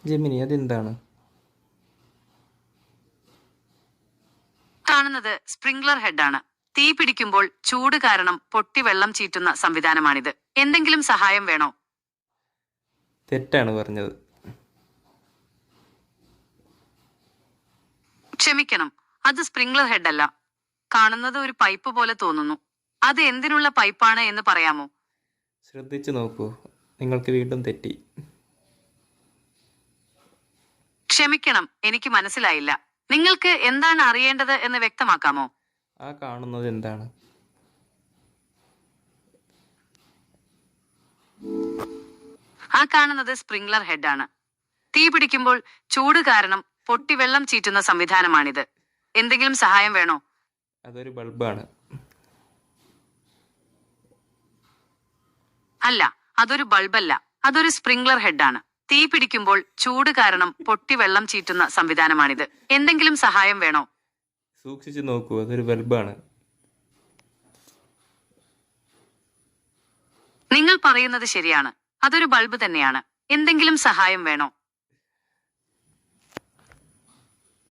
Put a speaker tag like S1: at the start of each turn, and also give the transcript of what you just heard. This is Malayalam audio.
S1: ജെമിനി അതെന്താണ്?
S2: കാണുന്നത് സ്പ്രിംഗ്ലർ ഹെഡാണ്. തീ പിടിക്കുമ്പോൾ ചൂട് കാരണം പൊട്ടി വെള്ളം ചീറ്റുന്ന സംവിധാനമാണിത്. എന്തെങ്കിലും സഹായം വേണോ?
S1: തെറ്റാണ് പറഞ്ഞത്.
S2: ക്ഷമിക്കണം, അത് സ്പ്രിംഗ്ലർ ഹെഡ് അല്ല. കാണുന്നത് ഒരു പൈപ്പ് പോലെ തോന്നുന്നു. അത് എന്തിനുള്ള പൈപ്പാണ് എന്ന് പറയാമോ?
S1: ശ്രദ്ധിച്ചു നോക്കൂ, നിങ്ങൾക്ക് വീണ്ടും തെറ്റി.
S2: ക്ഷമിക്കണം, എനിക്ക് മനസ്സിലായില്ല. നിങ്ങൾക്ക് എന്താണ് അറിയേണ്ടത് എന്ന് വ്യക്തമാക്കാമോ?
S1: ആ കാണുന്നത് എന്താണ്?
S2: ആ കാണുന്നത് സ്പ്രിംഗ്ലർ ഹെഡാണ്. തീ പിടിക്കുമ്പോൾ ചൂട് കാരണം പൊട്ടി വെള്ളം ചീറ്റുന്ന സംവിധാനമാണിത്. എന്തെങ്കിലും സഹായം വേണോ?
S1: അതൊരു ബൾബാണ്.
S2: അല്ല, അതൊരു ബൾബല്ല. അതൊരു സ്പ്രിംഗ്ലർ ഹെഡാണ്. തീ പിടിക്കുമ്പോൾ ചൂട് കാരണം പൊട്ടി വെള്ളം ചീറ്റുന്ന സംവിധാനമാണിത്. എന്തെങ്കിലും സഹായം വേണോ?
S1: സൂക്ഷിച്ചു നോക്കൂ, അതൊരു ബൾബാണ്.
S2: നിങ്ങൾ പറയുന്നത് ശരിയാണ്. അതൊരു ബൾബ് തന്നെയാണ്. എന്തെങ്കിലും സഹായം വേണോ?